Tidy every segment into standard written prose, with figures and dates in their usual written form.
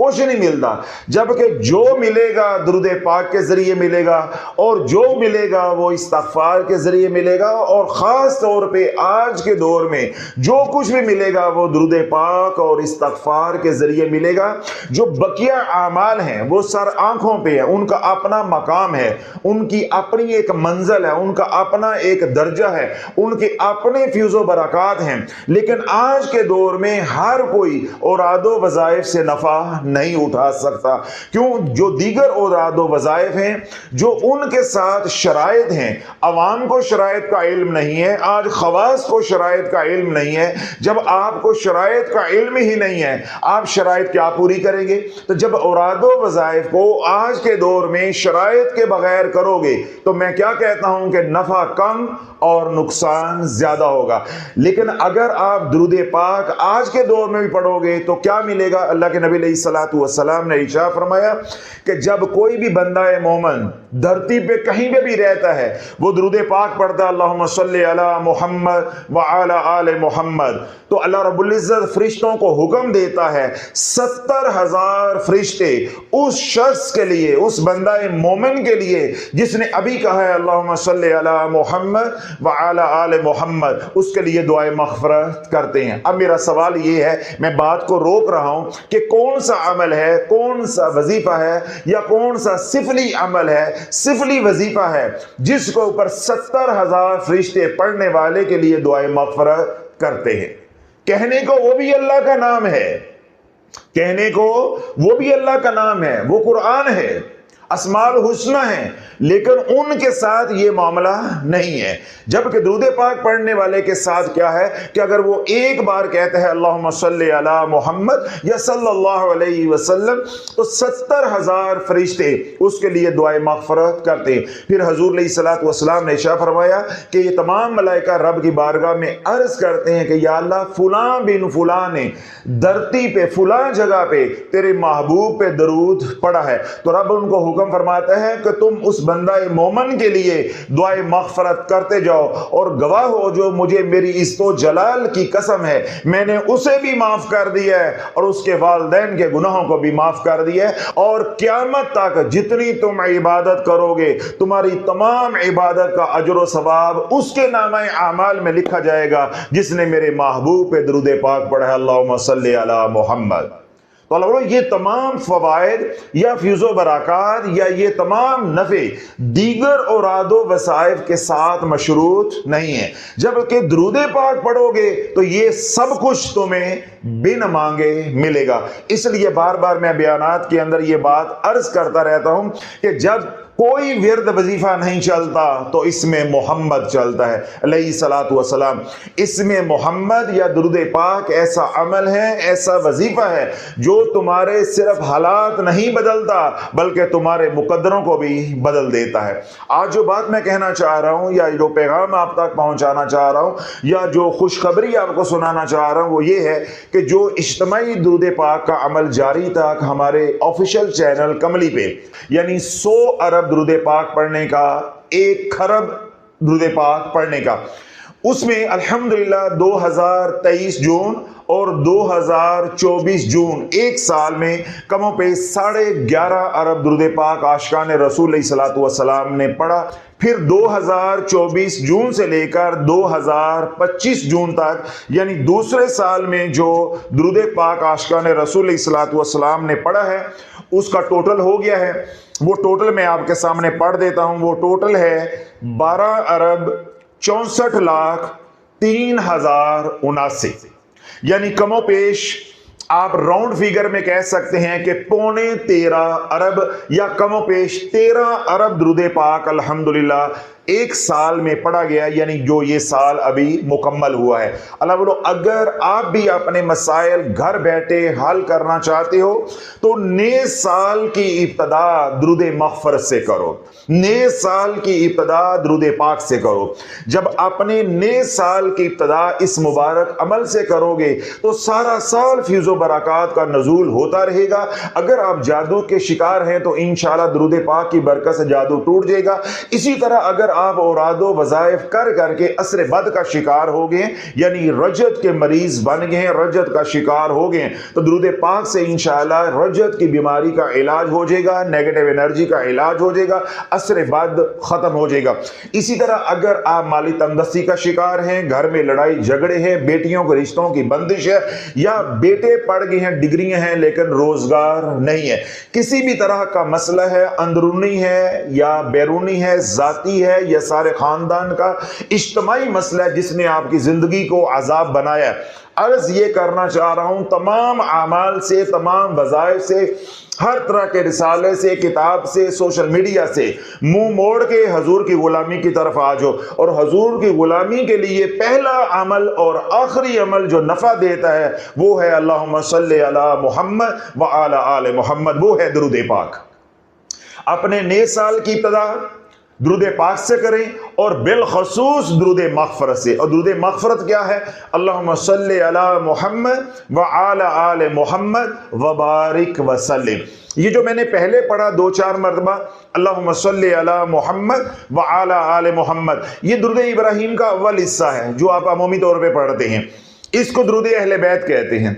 کچھ نہیں ملتا، جبکہ جو ملے گا درود پاک کے ذریعے ملے گا، اور جو ملے گا وہ استغفار کے ذریعے ملے گا، اور خاص طور پہ آج کے دور میں جو کچھ بھی ملے گا وہ درود پاک اور استغفار کے ذریعے ملے گا۔ جو بقیہ اعمال ہیں وہ سر آنکھوں پہ ہے، ان کا اپنا مقام ہے، ان کی اپنی ایک منزل ہے، ان کا اپنا ایک درجہ ہے، ان کے اپنے فیض و برکات ہیں، لیکن آج کے دور میں ہر کوئی اوراد و وظائف سے نفع نہیں اٹھا سکتا۔ کیوں؟ جو دیگر اوراد و وظائف ہیں، جو ان کے ساتھ شرائط ہیں، عوام کو شرائط کا علم نہیں ہے، آج خواص کو شرائط کا علم نہیں ہے۔ جب آپ کو شرائط کا علم ہی نہیں ہے، آپ شرائط کیا پوری کریں گے؟ تو جب اوراد و وظائف کو آج کے دور میں شرائط کے بغیر کرو گے تو میں کیا کہتا ہوں کہ نفع کم اور نقصان زیادہ ہوگا۔ لیکن اگر آپ درود پاک آج کے دور میں بھی پڑھو گے تو کیا ملے گا؟ اللہ کے نبی علیہ الصلوۃ والسلام نے ارشاد فرمایا کہ جب کوئی بھی بندہ مومن دھرتی پہ کہیں پہ بھی رہتا ہے وہ درود پاک پڑھتا ہے، اللہم صلی علی محمد وعلی آل محمد، تو اللہ رب العزت فرشتوں کو حکم دیتا ہے 70,000 فرشتے اس شخص کے لیے، اس بندہ مومن کے لیے جس نے ابھی کہا ہے اللہم صلی علی محمد وعلی آل محمد، اس کے لیے دعائے مغفرت کرتے ہیں۔ اب میرا سوال یہ ہے، میں بات کو روک رہا ہوں کہ کون سا عمل ہے، کون سا وظیفہ ہے، یا کون سا سفلی عمل ہے، سفلی وظیفہ ہے جس کو اوپر 70,000 فرشتے پڑھنے والے کے لیے دعائے مغفرت کرتے ہیں؟ کہنے کو وہ بھی اللہ کا نام ہے، کہنے کو وہ بھی اللہ کا نام ہے، وہ قرآن ہے، اسماء الحسنی ہیں، لیکن ان کے ساتھ یہ معاملہ نہیں ہے۔ جبکہ درود پاک پڑھنے والے کے ساتھ کیا ہے کہ اگر وہ ایک بار کہتا ہے اللہم صلی علی محمد یا صلی اللہ علیہ وسلم تو 70,000 فرشتے اس کے لیے دعائے مغفرت کرتے ہیں۔ پھر حضور علیہ الصلوۃ والسلام نے ارشاد فرمایا کہ یہ تمام ملائکہ رب کی بارگاہ میں عرض کرتے ہیں کہ یا اللہ فلاں بن فلاں نے دھرتی پہ فلاں جگہ پہ تیرے محبوب پہ درود پڑھا ہے، تو رب ان کو حکم فرماتا ہے کہ تم اس بندہ مومن کے لیے دعائے مغفرت کرتے جاؤ، اور گواہ ہو جو مجھے میری عزت و جلال کی قسم ہے میں نے اسے بھی معاف کر دیا ہے اور اس کے والدین کے گناہوں کو بھی معاف کر دیا ہے، اور قیامت تک جتنی تم عبادت کرو گے تمہاری تمام عبادت کا اجر و ثواب اس کے نامہ اعمال میں لکھا جائے گا جس نے میرے محبوب پہ درود پاک پڑھا ہے اللہم صلی علی محمد۔ تو اللہ یہ تمام فوائد یا فیض و برکات یا یہ تمام نفع دیگر اوراد و وظائف کے ساتھ مشروط نہیں ہے، جبکہ درود پاک پڑھو گے تو یہ سب کچھ تمہیں بن مانگے ملے گا۔ اس لیے بار بار میں بیانات کے اندر یہ بات عرض کرتا رہتا ہوں کہ جب کوئی ورد وظیفہ نہیں چلتا تو اس میں محمد چلتا ہے علیہ الصلوۃ والسلام۔ اس میں محمد یا درود پاک ایسا عمل ہے، ایسا وظیفہ ہے جو تمہارے صرف حالات نہیں بدلتا بلکہ تمہارے مقدروں کو بھی بدل دیتا ہے۔ آج جو بات میں کہنا چاہ رہا ہوں یا جو پیغام آپ تک پہنچانا چاہ رہا ہوں یا جو خوشخبری آپ کو سنانا چاہ رہا ہوں وہ یہ ہے کہ جو اجتماعی درود پاک کا عمل جاری تھا ہمارے آفیشیل چینل کملی پہ، یعنی 100 ارب درود پاک پڑھنے کا، 1 خرب درود پاک پڑھنے کا، اس میں الحمدللہ 2023 جون اور 2024 جون ایک سال میں کم و بیش 11.5 ارب درود پاک عاشقان رسول علیہ الصلوۃ والسلام نے پڑھا۔ پھر 2024 جون سے لے کر 2025 جون تک یعنی دوسرے سال میں جو درود پاک عاشقان رسول علیہ الصلوۃ والسلام نے پڑھا ہے اس کا ٹوٹل ہو گیا ہے۔ وہ ٹوٹل میں آپ کے سامنے پڑھ دیتا ہوں، وہ ٹوٹل ہے 12 ارب 64 لاکھ 3,079، یعنی کم و بیش آپ راؤنڈ فیگر میں کہہ سکتے ہیں کہ 13.25 ارب یا کم و بیش 13 ارب درود پاک الحمدللہ ایک سال میں پڑھا گیا، یعنی جو یہ سال ابھی مکمل ہوا ہے۔ اللہ بولو اگر آپ بھی اپنے مسائل گھر بیٹھے حل کرنا چاہتے ہو تو نئے سال کی ابتدا درود مغفرت سے کرو، نئے سال کی ابتدا درود پاک سے کرو۔ جب اپنے نئے سال کی ابتدا اس مبارک عمل سے کرو گے تو سارا سال فیض و برکات کا نزول ہوتا رہے گا۔ اگر آپ جادو کے شکار ہیں تو انشاءاللہ درود پاک کی برکت سے جادو ٹوٹ جائے گا۔ اسی طرح اگر آپ اوراد و وظائف کر کر کے عصر بد کا شکار ہو گئے، یعنی رجت کے مریض بن گئے ہیں، رجت کا شکار ہو گئے، تو درود پاک سے انشاءاللہ رجت کی بیماری کا علاج ہو جائے گا، نیگیٹو انرجی کا علاج ہو جائے گا، عصر بد ختم ہو جائے گا۔ اسی طرح اگر آپ مالی تنگدستی کا شکار ہیں، گھر میں لڑائی جھگڑے ہیں، بیٹیوں کے رشتوں کی بندش ہے، یا بیٹے پڑھ گئے ہیں، ڈگریاں ہیں لیکن روزگار نہیں ہے، کسی بھی طرح کا مسئلہ ہے، اندرونی ہے یا بیرونی ہے، ذاتی ہے یا سارے خاندان کا اجتماعی مسئلہ ہے جس نے آپ کی زندگی کو عذاب بنایا ہے، عرض یہ کرنا چاہ رہا ہوں تمام اعمال سے، تمام وظائف سے، ہر طرح کے رسالے سے، کتاب سے، سوشل میڈیا سے منہ موڑ کے حضور کی غلامی کی طرف آ جاؤ، اور حضور کی غلامی کے لیے پہلا عمل اور آخری عمل جو نفع دیتا ہے وہ ہے اللہم صلی علی محمد وعلی آل محمد، وہ ہے درود پاک۔ اپنے نئے سال کی ابتدا درود پاک سے کریں، اور بالخصوص درود مغفرت سے۔ اور درود مغفرت کیا ہے؟ اللہم صلی علی محمد وعلی آل محمد وبارک وسلم۔ یہ جو میں نے پہلے پڑھا 2-4 مرتبہ اللہم صلی علی محمد وعلی آل محمد، یہ درود ابراہیم کا اول حصہ ہے جو آپ عمومی طور پہ پڑھتے ہیں، اس کو درود اہل بیت کہتے ہیں۔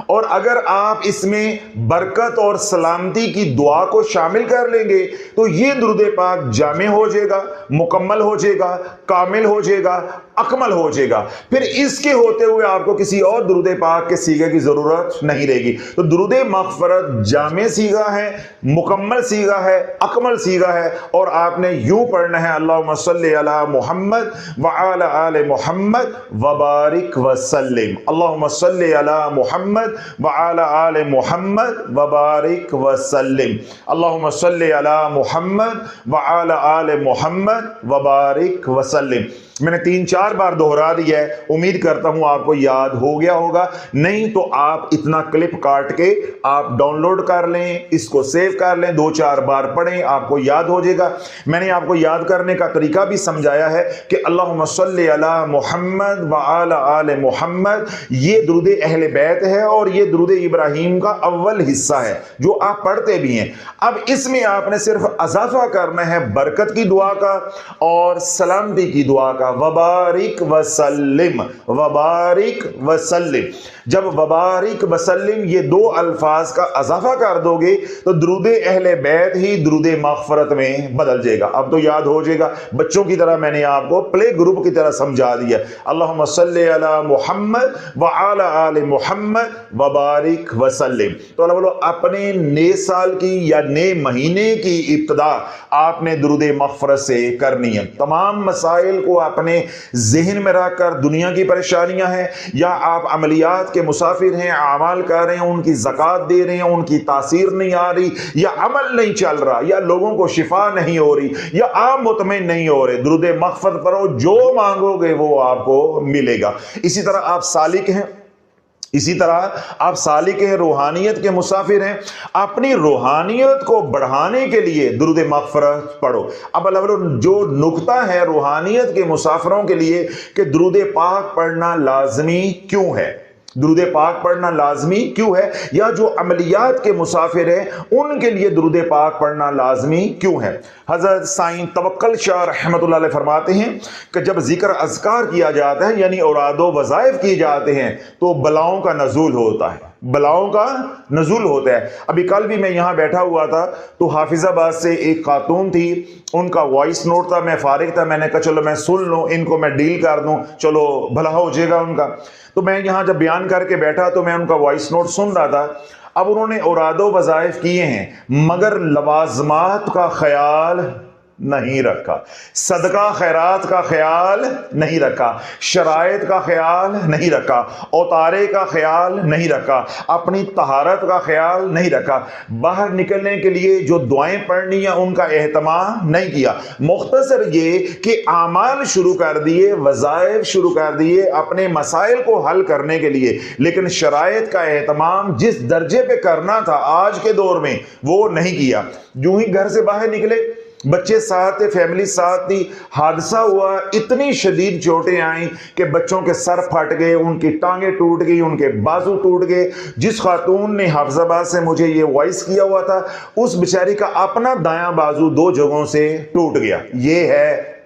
اور اگر آپ اس میں برکت اور سلامتی کی دعا کو شامل کر لیں گے تو یہ درود پاک جامع ہو جائے گا، مکمل ہو جائے گا، کامل ہو جائے گا، اکمل ہو جائے گا۔ پھر اس کے ہوتے ہوئے آپ کو کسی اور درود پاک کے صیغے کی ضرورت نہیں رہے گی۔ تو درود مغفرت جامع صیغہ ہے، مکمل صیغہ ہے، اکمل صیغہ ہے، اور آپ نے یوں پڑھنا ہے اللہم صلی علی محمد وعلی آل محمد وبارک وسلم، اللہم صلی علی محمد وعلی آل محمد وبارک وسلم، اللہم صلی علی محمد وعلی آل محمد وبارک وسلم۔ میں نے 3-4 بار دہرا دیا ہے، امید کرتا ہوں آپ کو یاد ہو گیا ہوگا، نہیں تو آپ اتنا کلپ کاٹ کے آپ ڈاؤن لوڈ کر لیں، اس کو سیو کر لیں، 2-4 بار پڑھیں، آپ کو یاد ہو جائے گا۔ میں نے آپ کو یاد کرنے کا طریقہ بھی سمجھایا ہے کہ اللہم صلی علی محمد وعلی آل محمد یہ درود اہل بیت ہے، اور یہ درود ابراہیم کا اول حصہ ہے جو آپ پڑھتے بھی ہیں۔ اب اس میں آپ نے صرف اضافہ کرنا ہے برکت کی دعا کا اور سلامتی کی دعا کا، وبارک وسلم، وبارک وسلم۔ جب وبارک وسلم یہ 2 الفاظ کا اضافہ کر دو گے تو درود اہل بیت ہی درود مغفرت میں بدل جائے گا۔ اب تو یاد ہو جائے گا، بچوں کی طرح میں نے آپ کو پلے گروپ کی طرح سمجھا دیا، اللہم صلی علی محمد وعلی آل محمد وبارک وسلم۔ تو اللہ بولو اپنے نئے سال کی یا نئے مہینے کی ابتدا آپ نے درود مغفرت سے کرنی ہے۔ تمام مسائل کو اپنے ذہن میں رکھ کر، دنیا کی پریشانیاں ہیں یا آپ عملیات کے مسافر ہیں، اعمال کر رہے ہیں، ان کی زکوٰۃ دے رہے ہیں، ان کی تاثیر نہیں آ رہی، یا عمل نہیں چل رہا، یا لوگوں کو شفا نہیں ہو رہی، یا آپ مطمئن نہیں ہو رہے، درود مغفرت پڑھو، جو مانگو گے وہ آپ کو ملے گا۔ اسی طرح آپ سالک ہیں، روحانیت کے مسافر ہیں، اپنی روحانیت کو بڑھانے کے لیے درود مغفرت پڑھو۔ اب جو نقطہ ہے روحانیت کے مسافروں کے لیے کہ درود پاک پڑھنا لازمی کیوں ہے، درود پاک پڑھنا لازمی کیوں ہے، یا جو عملیات کے مسافر ہیں ان کے لیے درود پاک پڑھنا لازمی کیوں ہے۔ حضرت سائیں توکل شاہ رحمۃ اللہ علیہ فرماتے ہیں کہ جب ذکر اذکار کیا جاتا ہے، یعنی اوراد و وظائف کیے جاتے ہیں، تو بلاؤں کا نزول ہوتا ہے، بلاؤں کا نزول ہوتا ہے۔ ابھی کل بھی میں یہاں بیٹھا ہوا تھا تو حافظ آباد سے ایک خاتون تھی، ان کا وائس نوٹ تھا، میں فارغ تھا، میں نے کہا چلو میں سن لوں، ان کو میں ڈیل کر دوں، چلو بھلا ہو جائے گا ان کا۔ تو میں یہاں جب بیان کر کے بیٹھا تو میں ان کا وائس نوٹ سن رہا تھا۔ اب انہوں نے اوراد و وظائف کیے ہیں مگر لوازمات کا خیال نہیں رکھا، صدقہ خیرات کا خیال نہیں رکھا، شرائط کا خیال نہیں رکھا، اوتارے کا خیال نہیں رکھا، اپنی طہارت کا خیال نہیں رکھا، باہر نکلنے کے لیے جو دعائیں پڑھنی ہیں ان کا اہتمام نہیں کیا۔ مختصر یہ کہ اعمال شروع کر دیے، وظائف شروع کر دیے اپنے مسائل کو حل کرنے کے لیے، لیکن شرائط کا اہتمام جس درجے پہ کرنا تھا آج کے دور میں وہ نہیں کیا۔ جو ہی گھر سے باہر نکلے، بچے ساتھ تھے، فیملی ساتھ تھی، حادثہ ہوا، اتنی شدید چوٹیں آئیں کہ بچوں کے سر پھٹ گئے، ان کی ٹانگیں ٹوٹ گئی، ان کے بازو ٹوٹ گئے۔ جس خاتون نے حافظ آباد سے مجھے یہ وائس کیا ہوا تھا، اس بیچاری کا اپنا دایاں بازو 2 جگہوں سے ٹوٹ گیا۔ یہ ہے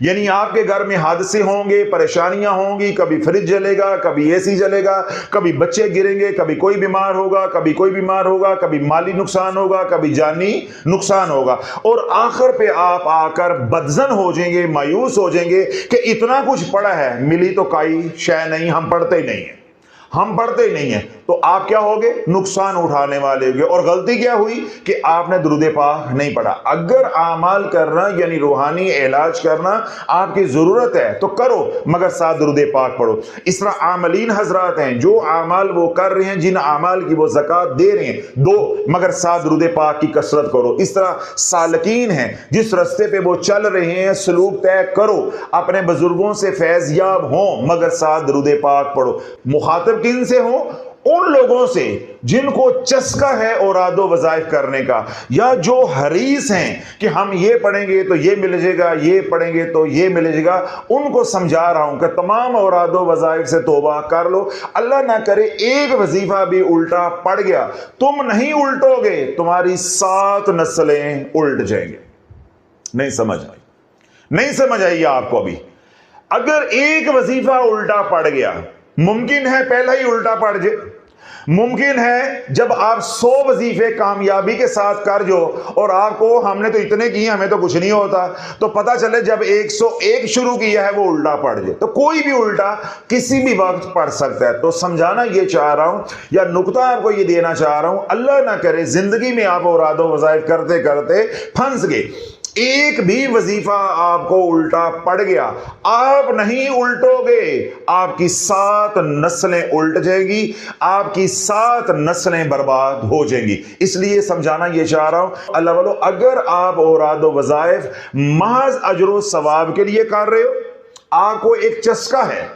یعنی آپ کے گھر میں حادثے ہوں گے، پریشانیاں ہوں گی، کبھی فریج جلے گا، کبھی اے سی جلے گا، کبھی بچے گریں گے، کبھی کوئی بیمار ہوگا، کبھی کوئی بیمار ہوگا، کبھی مالی نقصان ہوگا، کبھی جانی نقصان ہوگا، اور آخر پہ آپ آ کر بدظن ہو جائیں گے، مایوس ہو جائیں گے کہ اتنا کچھ پڑا ہے، ملی تو کوئی شے نہیں، ہم پڑھتے ہی نہیں ہیں، ہم پڑھتے ہی نہیں ہیں، تو آپ کیا ہوگے؟ نقصان اٹھانے والے ہوگے۔ اور غلطی کیا ہوئی کہ آپ نے درود پاک نہیں پڑھا۔ اگر اعمال کرنا یعنی روحانی علاج کرنا آپ کی ضرورت ہے تو کرو، مگر ساتھ درود پاک پڑھو۔ اس طرح عاملین حضرات ہیں، جو اعمال وہ کر رہے ہیں، جن اعمال کی وہ زکوٰۃ دے رہے ہیں، دو، مگر ساتھ درود پاک کی کثرت کرو۔ اس طرح سالکین ہیں، جس رستے پہ وہ چل رہے ہیں، سلوک طے کرو، اپنے بزرگوں سے فیض یاب ہوں، مگر ساتھ درود پاک پڑھو۔ مخاطب کن سے ہوں؟ ان لوگوں سے جن کو چسکا ہے اوراد و وظائف کرنے کا، یا جو حریص ہیں کہ ہم یہ پڑھیں گے تو یہ مل جائے گا، یہ پڑھیں گے تو یہ مل جائے گا۔ ان کو سمجھا رہا ہوں کہ تمام اوراد و وظائف سے توبہ کر لو۔ اللہ نہ کرے ایک وظیفہ بھی الٹا پڑ گیا، تم نہیں الٹو گے، تمہاری 7 نسلیں الٹ جائیں گے۔ نہیں سمجھ آئی؟ نہیں سمجھ آئی آپ کو ابھی؟ اگر ایک وظیفہ الٹا پڑ گیا، ممکن ہے پہلا ہی الٹا پڑ جائے، ممکن ہے جب آپ 100 وظیفے کامیابی کے ساتھ کر جو اور آپ کو ہم نے تو اتنے کیے ہمیں تو کچھ نہیں ہوتا، تو پتہ چلے جب 101 شروع کیا ہے وہ الٹا پڑ جائے۔ تو کوئی بھی الٹا کسی بھی وقت پڑ سکتا ہے۔ تو سمجھانا یہ چاہ رہا ہوں، یا نقطہ آپ کو یہ دینا چاہ رہا ہوں، اللہ نہ کرے زندگی میں آپ اوراد و وظائف کرتے کرتے پھنس گئے، ایک بھی وظیفہ آپ کو الٹا پڑ گیا، آپ نہیں الٹو گے، آپ کی 7 نسلیں الٹ جائیں گی، آپ کی 7 نسلیں برباد ہو جائیں گی۔ اس لیے سمجھانا یہ چاہ رہا ہوں، اللہ والو، اگر آپ اوراد و وظائف محض اجر و ثواب کے لیے کر رہے ہو، آپ کو ایک چسکا ہے،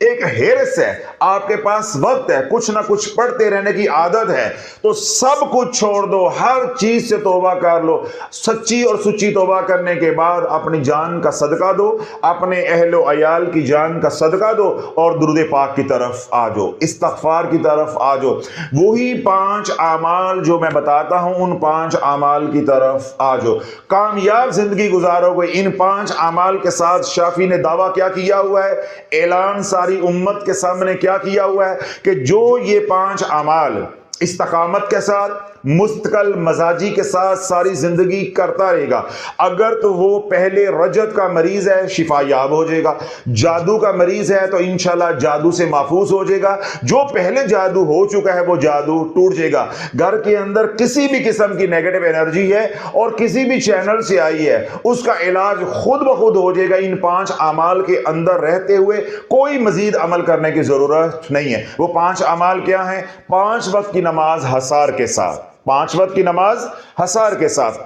ایک حرص ہے، آپ کے پاس وقت ہے، کچھ نہ کچھ پڑھتے رہنے کی عادت ہے، تو سب کچھ چھوڑ دو، ہر چیز سے توبہ کر لو۔ سچی اور سچی توبہ کرنے کے بعد اپنی جان کا صدقہ دو، اپنے اہل و عیال کی جان کا صدقہ دو، اور درود پاک کی طرف آ جاؤ، استغفار کی طرف آ جاؤ۔ وہی 5 اعمال جو میں بتاتا ہوں، ان 5 اعمال کی طرف آ جاؤ، کامیاب زندگی گزارو گے۔ ان 5 اعمال کے ساتھ شافی نے دعویٰ کیا کیا ہوا ہے؟ اعلان ساری امت کے سامنے کیا کیا ہوا ہے کہ جو یہ 5 اعمال استقامت کے ساتھ، مستقل مزاجی کے ساتھ ساری زندگی کرتا رہے گا، اگر تو وہ پہلے رجت کا مریض ہے شفا یاب ہو جائے گا، جادو کا مریض ہے تو انشاءاللہ جادو سے محفوظ ہو جائے گا، جو پہلے جادو ہو چکا ہے وہ جادو ٹوٹ جائے گا۔ گھر کے اندر کسی بھی قسم کی نیگیٹو انرجی ہے اور کسی بھی چینل سے آئی ہے، اس کا علاج خود بخود ہو جائے گا۔ ان 5 اعمال کے اندر رہتے ہوئے کوئی مزید عمل کرنے کی ضرورت نہیں ہے۔ وہ 5 اعمال کیا ہیں؟ 5 وقت کی نماز حصار کے ساتھ، 5 وقت کی نماز حصار کے ساتھ۔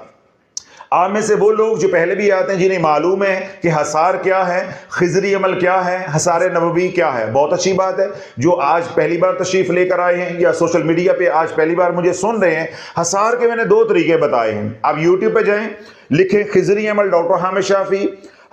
آپ میں سے وہ لوگ جو پہلے بھی آتے ہیں جنہیں معلوم ہے کہ حصار کیا ہے، خضری عمل کیا ہے، حصار نبوی کیا ہے، بہت اچھی بات ہے۔ جو آج پہلی بار تشریف لے کر آئے ہیں یا سوشل میڈیا پہ آج پہلی بار مجھے سن رہے ہیں، حصار کے میں نے 2 طریقے بتائے ہیں۔ آپ یوٹیوب پہ جائیں، لکھیں خضری عمل ڈاکٹر حامد شافی،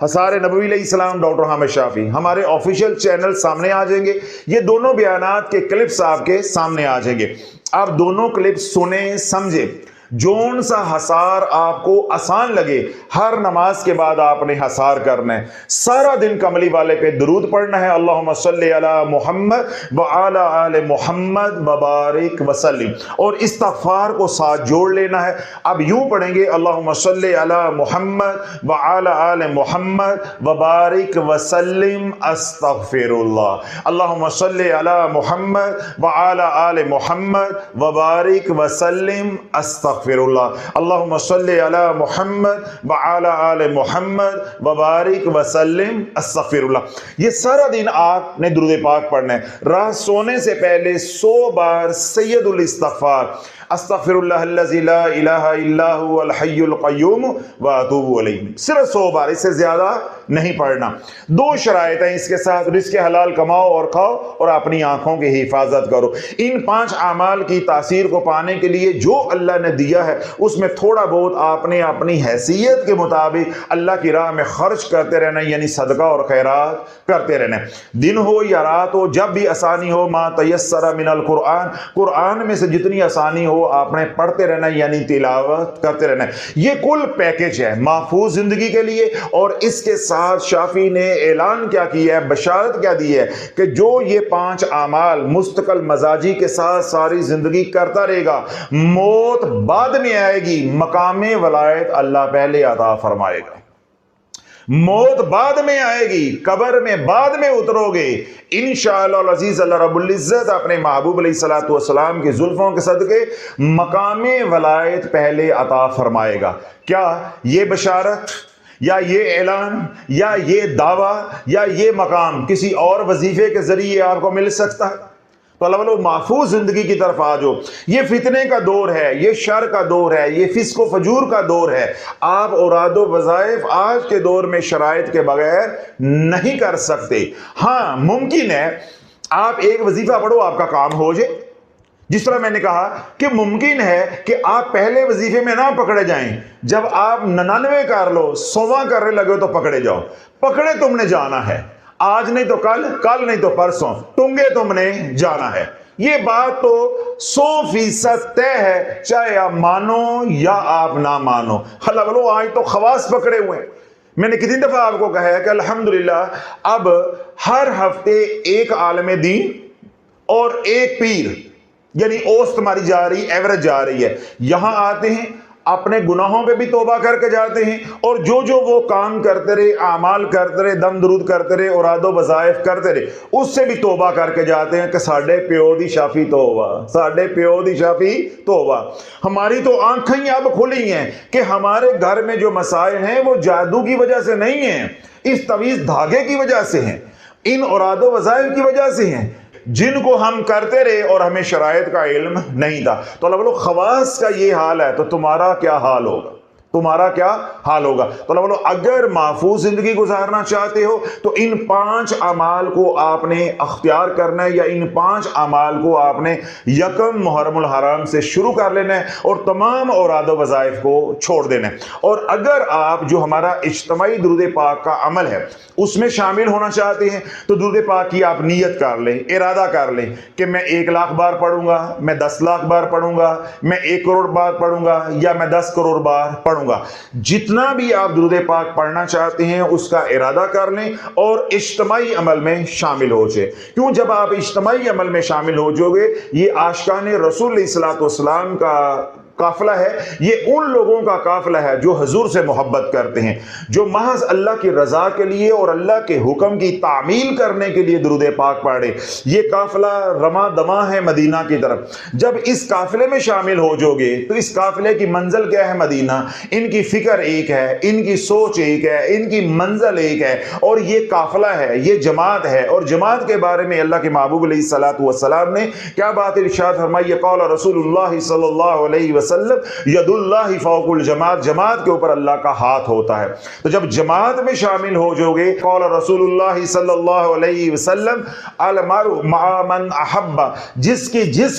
حصار نبوی علیہ السلام ڈاکٹر حامد شافی، ہمارے آفیشیل چینل سامنے آ جائیں گے۔ یہ دونوں بیانات کے کلپس آپ کے سامنے آ جائیں گے، آپ دونوں کلپس سنیں، سمجھیں۔ جون سا حصار آپ کو آسان لگے، ہر نماز کے بعد آپ نے حصار کرنا ہے، سارا دن کملی والے پہ درود پڑھنا ہے، اللہم صلی علی محمد وعلی آل محمد وبارک وسلم، اور استغفار کو ساتھ جوڑ لینا ہے۔ اب یوں پڑھیں گے، اللہم صلی علی محمد وعلی آل محمد وبارک وسلم استغفر اللہ، اللہم صلی علی محمد وعلی آل محمد وبارک وسلم استغفر اللہ، اللہم صلی علی محمد وعلی آل محمد وبارک وسلم استغفر اللہ۔ یہ سارا دن آپ نے درود پاک پڑھنا ہے۔ رات سونے سے پہلے 100 بار سید الاستغفار، استغفر اللہ الذی لا الہ الا هو الحی القیوم واتوب الیہ، صرف 100 بار، اس سے زیادہ نہیں پڑھنا۔ 2 شرائط ہیں اس کے ساتھ، رزق حلال کماؤ اور کھاؤ، اور اپنی آنکھوں کی حفاظت کرو۔ ان 5 اعمال کی تاثیر کو پانے کے لیے جو اللہ نے دیا ہے اس میں تھوڑا بہت آپ نے اپنی حیثیت کے مطابق اللہ کی راہ میں خرچ کرتے رہنا، یعنی صدقہ اور خیرات کرتے رہنا، دن ہو یا رات ہو، جب بھی آسانی ہو، ما تیسر من القرآن، قرآن میں سے جتنی آسانی ہو وہ آپ نے پڑھتے رہنا یعنی تلاوت کرتے رہنا ہے۔ یہ کل پیکج ہے محفوظ زندگی کے لیے، اور اس کے ساتھ شافی نے اعلان کیا کیا ہے، بشارت کیا دی ہے کہ جو یہ 5 اعمال مستقل مزاجی کے ساتھ ساری زندگی کرتا رہے گا، موت بعد میں آئے گی، مقام ولایت اللہ پہلے عطا فرمائے گا۔ موت بعد میں آئے گی، قبر میں بعد میں اترو گے، انشاءاللہ العزیز اللہ رب العزت اپنے محبوب علیہ الصلوۃ والسلام کی زلفوں کے صدقے مقام ولایت پہلے عطا فرمائے گا۔ کیا یہ بشارت یا یہ اعلان یا یہ دعویٰ یا یہ مقام کسی اور وظیفے کے ذریعے آپ کو مل سکتا ہے؟ تو اللہ والو محفوظ زندگی کی طرف آ جاؤ۔ یہ فتنے کا دور ہے، یہ شر کا دور ہے، یہ فسق و فجور کا دور ہے۔ آپ اوراد و وظائف آج کے دور میں شرائط کے بغیر نہیں کر سکتے۔ ہاں ممکن ہے آپ ایک وظیفہ پڑھو آپ کا کام ہو جائے، جس طرح میں نے کہا کہ ممکن ہے کہ آپ پہلے وظیفے میں نہ پکڑے جائیں، جب آپ 99 کر لو 100واں کرنے لگے تو پکڑے جاؤ۔ پکڑے تم نے جانا ہے، آج نہیں تو کل، کل نہیں تو پرسوں، ٹنگے تم نے جانا ہے۔ یہ بات تو 100% طے ہے، چاہے آپ مانو یا آپ نہ مانو۔ اللہ والو آج تو خواص پکڑے ہوئے ہیں۔ میں نے کتنی دفعہ آپ کو کہا ہے کہ الحمدللہ اب ہر ہفتے ایک عالم دین اور ایک پیر، یعنی اوسط ہماری جا رہی، ایوریج جا رہی ہے، یہاں آتے ہیں، اپنے گناہوں پہ بھی توبہ کر کے جاتے ہیں، اور جو جو وہ کام کرتے رہے، اعمال کرتے رہے، دم درود کرتے رہے، اوراد و وظائف کرتے رہے، اس سے بھی توبہ کر کے جاتے ہیں کہ ساڈے پیو دی شافی توبہ، ساڈے پیو دی شافی توبہ۔ ہماری تو آنکھیں اب کھلی ہیں کہ ہمارے گھر میں جو مسائل ہیں وہ جادو کی وجہ سے نہیں ہیں، اس طویل دھاگے کی وجہ سے ہیں، ان اوراد و وظائف کی وجہ سے ہیں، جن کو ہم کرتے رہے اور ہمیں شرائط کا علم نہیں تھا۔ تو اللہ والو خواص کا یہ حال ہے تو تمہارا کیا حال ہوگا؟ تمہارا کیا حال ہوگا؟ تو اللہ والو اگر محفوظ زندگی گزارنا چاہتے ہو تو ان 5 اعمال کو آپ نے اختیار کرنا ہے، یا ان 5 اعمال کو آپ نے یکم محرم الحرام سے شروع کر لینا ہے اور تمام اوراد و وظائف کو چھوڑ دینا ہے۔ اور اگر آپ جو ہمارا اجتماعی درود پاک کا عمل ہے اس میں شامل ہونا چاہتے ہیں تو درود پاک کی آپ نیت کر لیں، ارادہ کر لیں کہ میں 1 لاکھ بار پڑھوں گا، میں 10 لاکھ بار پڑھوں گا، میں 1 کروڑ بار پڑھوں گا، یا میں 10 کروڑ بار پڑھوں گا۔ جتنا بھی آپ درود پاک پڑھنا چاہتے ہیں اس کا ارادہ کر لیں اور اجتماعی عمل میں شامل ہو جائے۔ کیوں؟ جب آپ اجتماعی عمل میں شامل ہو جاؤ گے، یہ عاشقان رسول علیہ الصلوۃ والسلام کا قافلہ ہے، یہ ان لوگوں کا قافلہ ہے جو حضور سے محبت کرتے ہیں، جو محض اللہ کی رضا کے لیے اور اللہ کے حکم کی تعمیل کرنے کے لیے درود پاک پڑھے۔ یہ قافلہ رواں دواں ہے مدینہ کی طرف۔ جب اس قافلے میں شامل ہو جاؤ گے تو اس قافلے کی منزل کیا ہے؟ مدینہ۔ ان کی فکر ایک ہے، ان کی سوچ ایک ہے، ان کی منزل ایک ہے، اور یہ قافلہ ہے، یہ جماعت ہے۔ اور جماعت کے بارے میں اللہ کے محبوب علیہ الصلوۃ والسلام نے کیا بات ارشاد فرمائی؟ قال رسول اللہ صلی اللہ علیہ وسلم ید اللہ فوق الجماعت، جماعت کے اوپر اللہ کا ہاتھ ہوتا ہے۔ تو جب جماعت میں شامل ہو جاؤ گے، قال رسول اللہ صلی اللہ علیہ وسلم المرء مع من احب، جس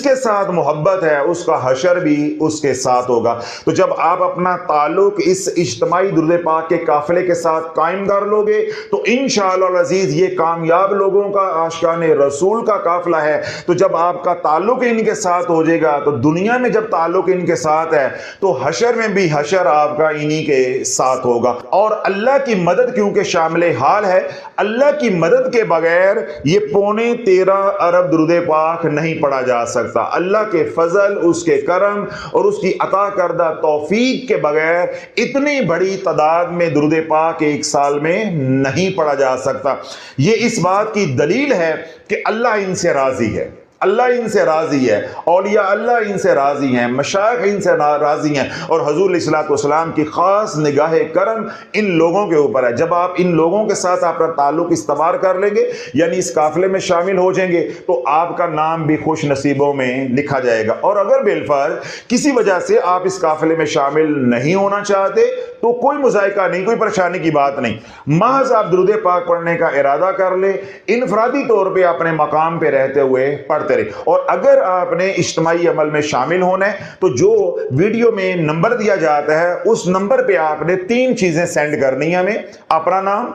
کے ساتھ محبت ہے اس کا حشر بھی اس کے ساتھ ہوگا۔ تو جب آپ اپنا تعلق اس اجتماعی درود پاک کے قافلے کے ساتھ قائم کر لو گے تو انشاءاللہ العزیز یہ کامیاب لوگوں کا، عاشقان رسول کا قافلہ ہے۔ تو جب آپ کا تعلق ان کے ساتھ ہو جائے گا تو دنیا میں جب تعلق ان کے ساتھ ہے تو حشر میں بھی حشر آپ کا انہی کے ساتھ ہوگا۔ اور اللہ کی مدد کیونکہ شامل حال ہے، اللہ کی مدد کے بغیر یہ 13.25 ارب درود پاک نہیں پڑھا جا سکتا۔ اللہ کے فضل، اس کے کرم اور اس کی عطا کردہ توفیق کے بغیر اتنی بڑی تعداد میں درود پاک ایک سال میں نہیں پڑھا جا سکتا۔ یہ اس بات کی دلیل ہے کہ اللہ ان سے راضی ہے، اللہ ان سے راضی ہے، اولیاء اللہ ان سے راضی ہیں، مشائخ ان سے راضی ہیں، اور حضور علیہ الصلوۃ والسلام کی خاص نگاہ کرم ان لوگوں کے اوپر ہے۔ جب آپ ان لوگوں کے ساتھ اپنا تعلق استوار کر لیں گے، یعنی اس قافلے میں شامل ہو جائیں گے، تو آپ کا نام بھی خوش نصیبوں میں لکھا جائے گا۔ اور اگر بالفرض کسی وجہ سے آپ اس قافلے میں شامل نہیں ہونا چاہتے تو کوئی مذائقہ نہیں، کوئی پریشانی کی بات نہیں، محض آپ درود پاک پڑھنے کا ارادہ کر لیں، انفرادی طور پہ اپنے مقام پہ رہتے ہوئے پڑھتے رہے۔ اور اگر آپ نے اجتماعی عمل میں شامل ہونا ہے تو جو ویڈیو میں نمبر دیا جاتا ہے اس نمبر پہ آپ نے 3 چیزیں سینڈ کرنی ہیں ہمیں: اپنا نام،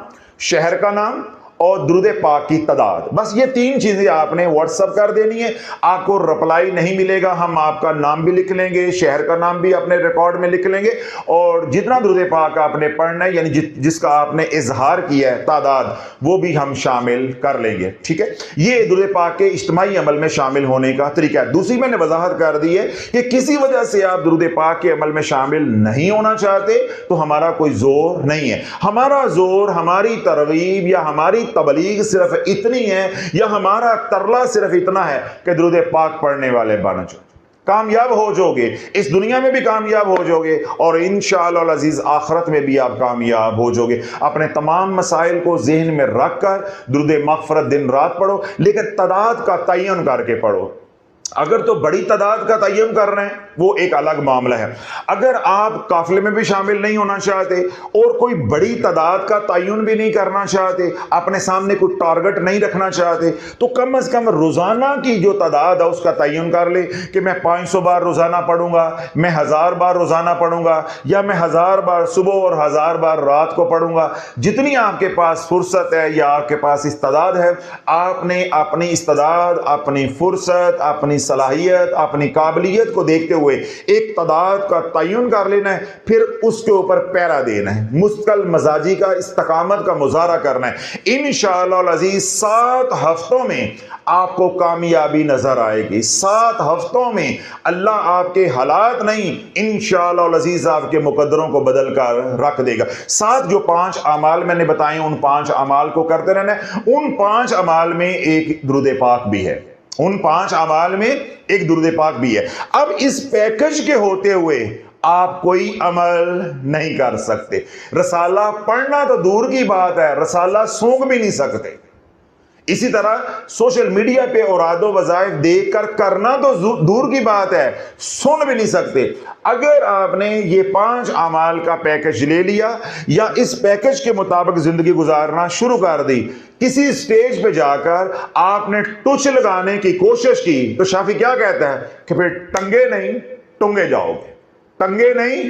شہر کا نام اور درود پاک کی تعداد. بس یہ 3 چیزیں آپ نے واٹس ایپ کر دینی ہے. آپ کو رپلائی نہیں ملے گا, ہم آپ کا نام بھی لکھ لیں گے, شہر کا نام بھی اپنے ریکارڈ میں لکھ لیں گے, اور جتنا درود پاک آپ نے پڑھنا ہے یعنی جس کا آپ نے اظہار کیا ہے تعداد, وہ بھی ہم شامل کر لیں گے. ٹھیک ہے, یہ درود پاک کے اجتماعی عمل میں شامل ہونے کا طریقہ ہے. دوسری میں نے وضاحت کر دی ہے کہ کسی وجہ سے آپ درود پاک کے عمل میں شامل نہیں ہونا چاہتے تو ہمارا کوئی زور نہیں ہے. ہمارا زور, ہماری ترغیب یا ہماری تبلیغ صرف اتنی ہے, یا ہمارا ترلا صرف اتنا ہے کہ درود پاک پڑھنے والے بن جاؤ. کامیاب ہو جاؤ گے, اس دنیا میں بھی کامیاب ہو جاؤ گے, اور انشاءاللہ العزیز آخرت میں بھی آپ کامیاب ہو جاؤ گے. اپنے تمام مسائل کو ذہن میں رکھ کر درود مغفرت دن رات پڑھو, لیکن تعداد کا تعین کر کے پڑھو. اگر تو بڑی تعداد کا تعین کر رہے ہیں وہ ایک الگ معاملہ ہے. اگر آپ قافلے میں بھی شامل نہیں ہونا چاہتے اور کوئی بڑی تعداد کا تعین بھی نہیں کرنا چاہتے, اپنے سامنے کوئی ٹارگٹ نہیں رکھنا چاہتے, تو کم از کم روزانہ کی جو تعداد ہے اس کا تعین کر لے کہ میں 500 بار روزانہ پڑھوں گا, میں 1000 بار روزانہ پڑھوں گا, یا میں 1000 بار صبح اور 1000 بار رات کو پڑھوں گا. جتنی آپ کے پاس فرصت ہے یا آپ کے پاس استعداد ہے, آپ نے اپنی استعداد, اپنی فرصت, اپنی صلاحیت, اپنی قابلیت کو دیکھتے ہوئے ایک تعداد کا تعین کر لینا ہے, پھر اس کے اوپر پیرا دینا ہے, مستقل مزاجی کا, استقامت کا مظاہرہ کرنا ہے. انشاءاللہ العزیز 7 ہفتوں میں آپ کو کامیابی نظر آئے گی. 7 ہفتوں میں اللہ آپ کے حالات نہیں, انشاءاللہ العزیز آپ کے مقدروں کو بدل کر رکھ دے گا. 7 جو 5 اعمال میں نے بتائے, ان 5 اعمال کو کرتے رہنا ہے. ان 5 اعمال میں ایک درود پاک بھی ہے, ان 5 اعمال میں ایک درود پاک بھی ہے. اب اس پیکج کے ہوتے ہوئے آپ کوئی عمل نہیں کر سکتے. رسالہ پڑھنا تو دور کی بات ہے, رسالہ سونگ بھی نہیں سکتے. اسی طرح سوشل میڈیا پہ اوراد و وظائف دیکھ کر کرنا تو دور کی بات ہے, سن بھی نہیں سکتے. اگر آپ نے یہ 5 اعمال کا پیکج لے لیا یا اس پیکج کے مطابق زندگی گزارنا شروع کر دی, کسی سٹیج پہ جا کر آپ نے ٹچ لگانے کی کوشش کی تو شافی کیا کہتا ہے کہ پھر ٹنگے نہیں ٹنگے جاؤ گے, ٹنگے نہیں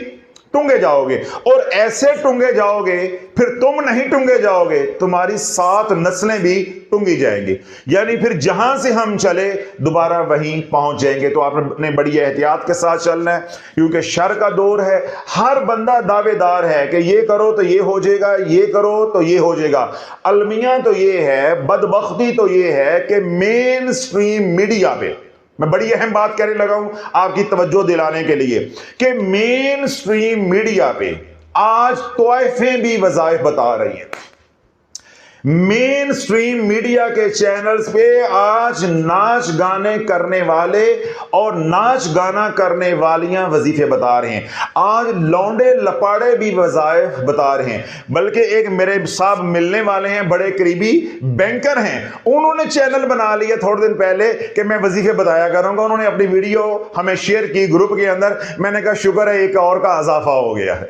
ٹنگے جاؤ گے, اور ایسے ٹنگے جاؤ گے پھر تم نہیں ٹنگے جاؤ گے, تمہاری 7 نسلیں بھی ٹنگی جائیں گی. یعنی پھر جہاں سے ہم چلے دوبارہ وہیں پہنچ جائیں گے. تو آپ نے بڑی احتیاط کے ساتھ چلنا ہے, کیونکہ شر کا دور ہے. ہر بندہ دعوے دار ہے کہ یہ کرو تو یہ ہو جائے گا, یہ کرو تو یہ ہو جائے گا. المیہ تو یہ ہے, بدبختی تو یہ ہے کہ مین سٹریم میڈیا پہ, میں بڑی اہم بات کہنے لگا ہوں آپ کی توجہ دلانے کے لیے, کہ مین سٹریم میڈیا پہ آج طائفیں بھی وظائف بتا رہی ہیں. مین سٹریم میڈیا کے چینلز پہ آج ناچ گانے کرنے والے اور ناچ گانا کرنے والیاں وظیفے بتا رہے ہیں. آج لونڈے لپاڑے بھی وظائف بتا رہے ہیں. بلکہ ایک میرے صاحب ملنے والے ہیں, بڑے قریبی بینکر ہیں, انہوں نے چینل بنا لیا تھوڑے دن پہلے کہ میں وظیفے بتایا کروں گا. انہوں نے اپنی ویڈیو ہمیں شیئر کی گروپ کے اندر. میں نے کہا شکر ہے ایک اور کا اضافہ ہو گیا ہے,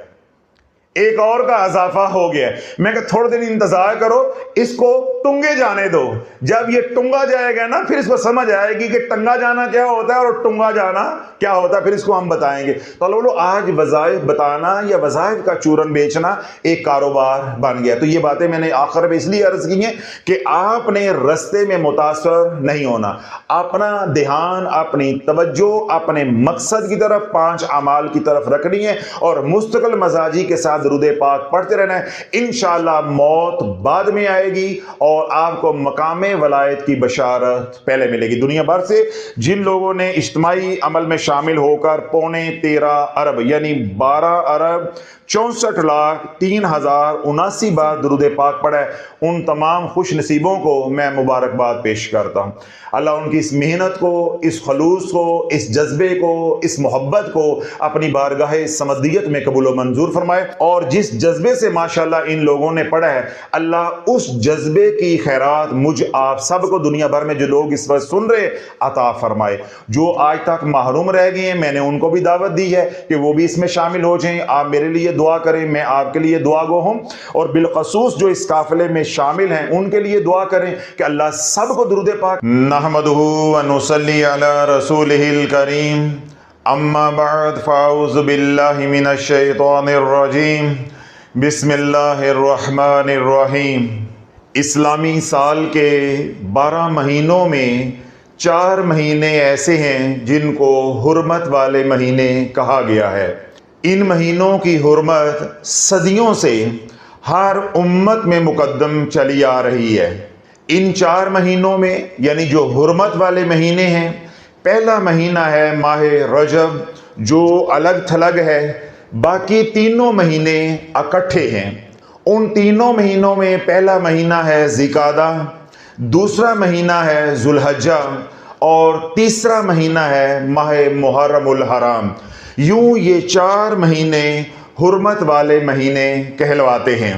ایک اور کا اضافہ ہو گیا. میں کہ تھوڑے دن انتظار کرو, اس کو ٹنگے جانے دو. جب یہ ٹنگا جائے گا نا پھر اس کو سمجھ آئے گی کہ ٹنگا جانا کیا ہوتا ہے اور ٹنگا جانا کیا ہوتا ہے, پھر اس کو ہم بتائیں گے. تو لوگوں آج وظائف بتانا یا وظائف کا چورن بیچنا ایک کاروبار بن گیا. تو یہ باتیں میں نے آخر میں اس لیے عرض کی ہیں کہ آپ نے رستے میں متاثر نہیں ہونا. اپنا دھیان, اپنی توجہ اپنے مقصد کی طرف, 5 اعمال کی طرف رکھنی ہے, اور مستقل مزاجی کے ساتھ درود پاک پڑھتے رہنا ہے. انشاءاللہ موت بعد میں آئے گی اور آپ کو مقام ولایت کی بشارت پہلے ملے گی. دنیا بھر سے جن لوگوں نے اجتماعی عمل میں شامل ہو کر 13.25 ارب یعنی 12,64,03,079 بار درود پاک پڑھا ہے, ان تمام خوش نصیبوں کو میں مبارکباد پیش کرتا ہوں. اللہ ان کی اس محنت کو, اس خلوص کو, اس جذبے کو, اس محبت کو اپنی بارگاہ سمدیت میں قبول و منظور فرمائے. اور جس جذبے سے ماشاءاللہ ان لوگوں نے پڑھا ہے, اللہ اس جذبے کی خیرات مجھ آپ سب کو دنیا بھر میں جو لوگ اس وقت سن رہے عطا فرمائے. جو آج تک محروم رہ گئے ہیں میں نے ان کو بھی دعوت دی ہے کہ وہ بھی اس میں شامل ہو جائیں. آپ میرے لیے دعا کریں, میں آپ کے لیے دعا گو ہوں, اور بالخصوص جو اس قافلے میں شامل ہیں ان کے لیے دعا کریں کہ اللہ سب کو درود پاک. نحمدہ و نصلی علی رسولہ الکریم, اما بعد فاعوذ باللہ من الشیطان الرجیم, بسم اللہ الرحمن الرحیم. اسلامی سال کے 12 مہینوں میں 4 مہینے ایسے ہیں جن کو حرمت والے مہینے کہا گیا ہے۔ ان مہینوں کی حرمت صدیوں سے ہر امت میں مقدم چلی آ رہی ہے۔ ان 4 مہینوں میں یعنی جو حرمت والے مہینے ہیں، پہلا مہینہ ہے ماہ رجب جو الگ تھلگ ہے، باقی تینوں مہینے اکٹھے ہیں۔ ان تینوں مہینوں میں پہلا مہینہ ہے ذوالقعدہ، دوسرا مہینہ ہے ذوالحجہ اور تیسرا مہینہ ہے ماہ محرم الحرام۔ یوں یہ 4 مہینے حرمت والے مہینے کہلواتے ہیں۔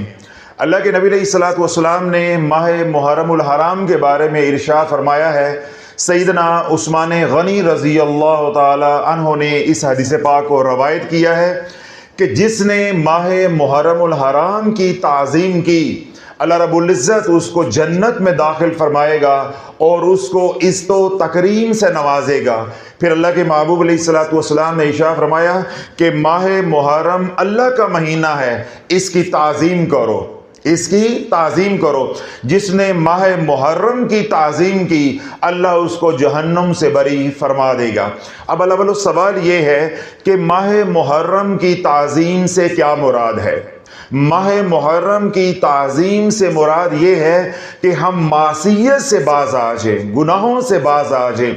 اللہ کے نبی علیہ الصلوۃ والسلام نے ماہ محرم الحرام کے بارے میں ارشاد فرمایا ہے۔ سیدنا عثمان غنی رضی اللہ تعالی عنہ نے اس حدیث پاک کو روایت کیا ہے کہ جس نے ماہ محرم الحرام کی تعظیم کی، اللہ رب العزت اس کو جنت میں داخل فرمائے گا اور اس کو عزت و تکریم سے نوازے گا۔ پھر اللہ کے محبوب علیہ الصلوۃ والسلام نے ارشاد فرمایا کہ ماہ محرم اللہ کا مہینہ ہے، اس کی تعظیم کرو، اس کی تعظیم کرو۔ جس نے ماہ محرم کی تعظیم کی، اللہ اس کو جہنم سے بری فرما دے گا۔ اب اول سوال یہ ہے کہ ماہ محرم کی تعظیم سے کیا مراد ہے؟ ماہ محرم کی تعظیم سے مراد یہ ہے کہ ہم معصیت سے باز آ جائیں، گناہوں سے باز آ جائیں۔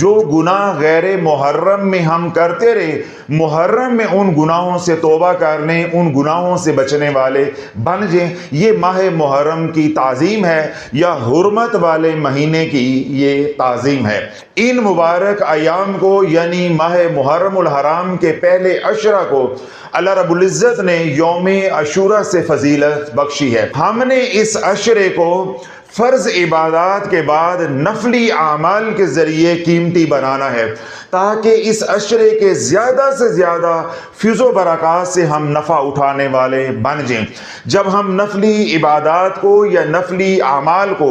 جو گناہ غیر محرم میں ہم کرتے رہے، محرم میں ان گناہوں سے توبہ کرنے، ان گناہوں سے بچنے والے بن جائیں۔ یہ ماہ محرم کی تعظیم ہے یا حرمت والے مہینے کی یہ تعظیم ہے۔ ان مبارک ایام کو یعنی ماہ محرم الحرام کے پہلے عشرہ کو اللہ رب العزت نے یوم عاشوراء سے فضیلت بخشی ہے۔ ہم نے اس عشرے کو فرض عبادات کے بعد نفلی اعمال کے ذریعے قیمتی بنانا ہے تاکہ اس عشرے کے زیادہ سے زیادہ فیض و برکات سے ہم نفع اٹھانے والے بن جائیں۔ جب ہم نفلی عبادات کو یا نفلی اعمال کو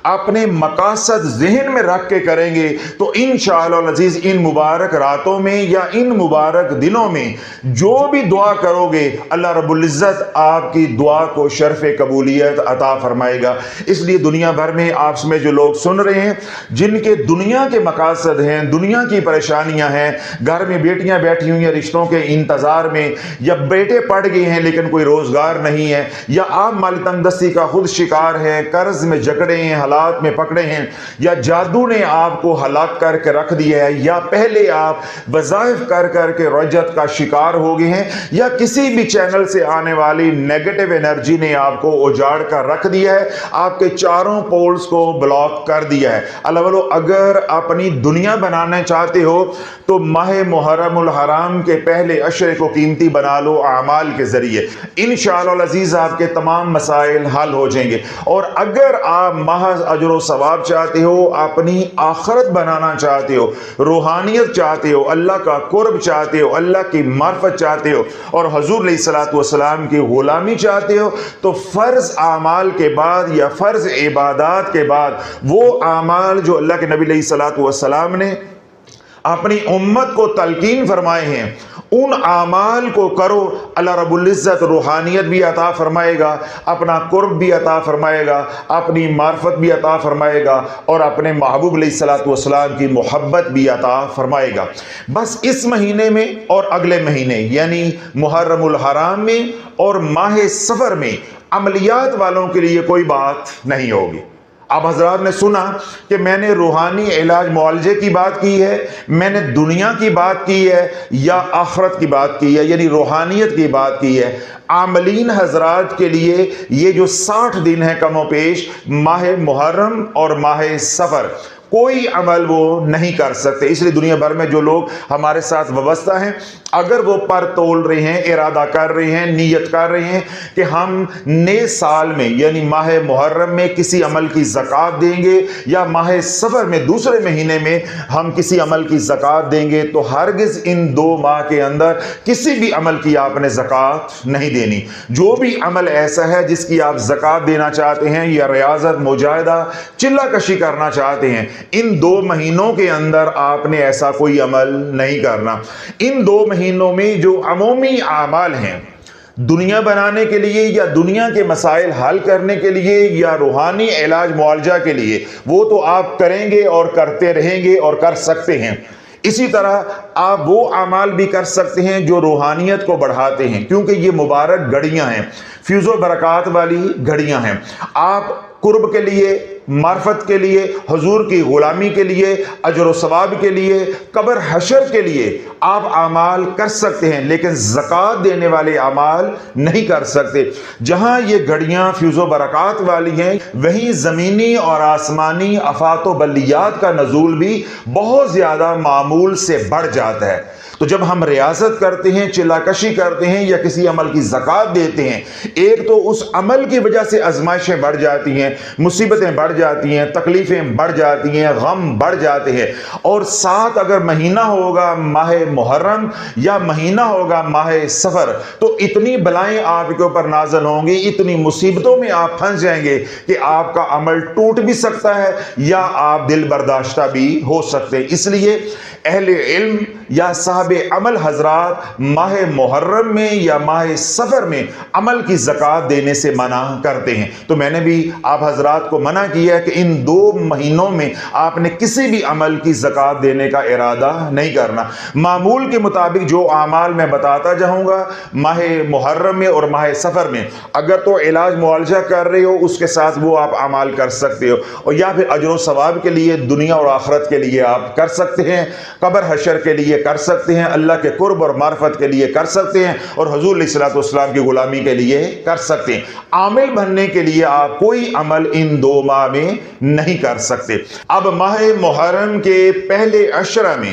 اپنے مقاصد ذہن میں رکھ کے کریں گے تو انشاءاللہ العزیز ان مبارک راتوں میں یا ان مبارک دنوں میں جو بھی دعا کرو گے، اللہ رب العزت آپ کی دعا کو شرف قبولیت عطا فرمائے گا۔ اس لیے دنیا بھر میں آپ میں جو لوگ سن رہے ہیں، جن کے دنیا کے مقاصد ہیں، دنیا کی پریشانیاں ہیں، گھر میں بیٹیاں بیٹھی ہوئی ہیں رشتوں کے انتظار میں، یا بیٹے پڑھ گئے ہیں لیکن کوئی روزگار نہیں ہے، یا آپ مال تنگ دستی کا خود شکار ہیں، قرض میں جکڑے ہیں، حالات میں پکڑے ہیں، یا جادو نے آپ کو ہلاک کر کے رکھ دیا ہے، یا پہلے آپ وظائف کر کر کے رجت کا شکار ہو گئے ہیں، یا کسی بھی چینل سے آنے والی نیگیٹو انرجی نے آپ کو اجاڑ کر رکھ دیا ہے، آپ کے چاروں پولز کو بلاک کر دیا ہے۔ اللہ اگر اپنی دنیا بنانا چاہتے ہو تو ماہ محرم الحرام کے پہلے عشرے کو قیمتی بنا لو اعمال کے ذریعے، انشاءاللہ العزیز آپ کے تمام مسائل حل ہو جائیں گے۔ اور اگر آپ محض اجر و ثواب چاہتے ہو، اپنی آخرت بنانا چاہتے ہو، روحانیت چاہتے ہو، اللہ کا قرب چاہتے ہو، اللہ کی معرفت چاہتے ہو اور حضور علیہ الصلوۃ والسلام کی غلامی چاہتے ہو، تو فرض اعمال کے بعد یا فرض عبادات کے بعد وہ اعمال جو اللہ کے نبی علیہ الصلوۃ والسلام نے اپنی امت کو تلقین فرمائے ہیں، ان اعمال کو کرو۔ اللہ رب العزت روحانیت بھی عطا فرمائے گا، اپنا قرب بھی عطا فرمائے گا، اپنی معرفت بھی عطا فرمائے گا اور اپنے محبوب علیہ الصلوۃ والسلام کی محبت بھی عطا فرمائے گا۔ بس اس مہینے میں اور اگلے مہینے یعنی محرم الحرام میں اور ماہ صفر میں عملیات والوں کے لیے کوئی بات نہیں ہوگی۔ اب حضرات نے سنا کہ میں نے روحانی علاج معالجے کی بات کی ہے، میں نے دنیا کی بات کی ہے یا آخرت کی بات کی ہے، یعنی روحانیت کی بات کی ہے۔ عاملین حضرات کے لیے یہ جو 60 دن ہے کم و بیش، ماہ محرم اور ماہ صفر، کوئی عمل وہ نہیں کر سکتے۔ اس لیے دنیا بھر میں جو لوگ ہمارے ساتھ وابستہ ہیں، اگر وہ پر تول رہے ہیں، ارادہ کر رہے ہیں، نیت کر رہے ہیں کہ ہم نئے سال میں یعنی ماہ محرم میں کسی عمل کی زکوٰۃ دیں گے یا ماہ صفر میں دوسرے مہینے میں ہم کسی عمل کی زکوٰۃ دیں گے، تو ہرگز ان 2 ماہ کے اندر کسی بھی عمل کی آپ نے زکوٰۃ نہیں دینی۔ جو بھی عمل ایسا ہے جس کی آپ زکوٰۃ دینا چاہتے ہیں یا ریاضت، مجاہدہ، چلہ کشی کرنا چاہتے ہیں، ان 2 مہینوں کے اندر آپ نے ایسا کوئی عمل نہیں کرنا۔ ان 2 مہینوں میں جو عمومی اعمال ہیں، دنیا بنانے کے لیے یا دنیا کے مسائل حل کرنے کے لیے یا روحانی علاج معالجہ کے لیے، وہ تو آپ کریں گے اور کرتے رہیں گے اور کر سکتے ہیں۔ اسی طرح آپ وہ اعمال بھی کر سکتے ہیں جو روحانیت کو بڑھاتے ہیں، کیونکہ یہ مبارک گھڑیاں ہیں، فیض و برکات والی گھڑیاں ہیں۔ آپ قرب کے لیے، معرفت کے لیے، حضور کی غلامی کے لیے، اجر و ثواب کے لیے، قبر حشر کے لیے آپ اعمال کر سکتے ہیں، لیکن زکوٰۃ دینے والے اعمال نہیں کر سکتے۔ جہاں یہ گھڑیاں فیض و برکات والی ہیں، وہیں زمینی اور آسمانی آفات و بلیات کا نزول بھی بہت زیادہ معمول سے بڑھ جاتا ہے۔ تو جب ہم ریاضت کرتے ہیں، چلا کشی کرتے ہیں یا کسی عمل کی زکوٰۃ دیتے ہیں، ایک تو اس عمل کی وجہ سے آزمائشیں بڑھ جاتی ہیں، مصیبتیں بڑھ جاتی ہیں، تکلیفیں بڑھ جاتی ہیں، غم بڑھ جاتے ہیں، اور ساتھ اگر مہینہ ہوگا ماہ محرم یا مہینہ ہوگا ماہ سفر تو اتنی بلائیں آپ کے اوپر نازل ہوں گی، اتنی مصیبتوں میں آپ پھنس جائیں گے کہ آپ کا عمل ٹوٹ بھی سکتا ہے یا آپ دل برداشتہ بھی ہو سکتے ہیں۔ اس لیے اہل علم یا صاحب عمل حضرات ماہ محرم میں یا ماہ سفر میں عمل کی زکوٰۃ دینے سے منع کرتے ہیں۔ تو میں نے بھی آپ حضرات کو منع کیا ہے کہ ان 2 مہینوں میں آپ نے کسی بھی عمل کی زکوٰۃ دینے کا ارادہ نہیں کرنا۔ معمول کے مطابق جو اعمال میں بتاتا جاؤں گا ماہ محرم میں اور ماہ سفر میں، اگر تو علاج معالجہ کر رہے ہو اس کے ساتھ وہ آپ اعمال کر سکتے ہو، اور یا پھر اجر و ثواب کے لیے دنیا اور آخرت کے لیے آپ کر سکتے ہیں، قبر حشر کے لیے کر سکتے ہیں، اللہ کے قرب اور معرفت کے لیے کر سکتے ہیں، اور حضور علیہ الصلوۃ والسلام کی غلامی کے لیے کر سکتے ہیں۔ عامل بننے کے لیے آپ کوئی عمل ان 2 ماہ میں نہیں کر سکتے۔ اب ماہ محرم کے پہلے عشرہ میں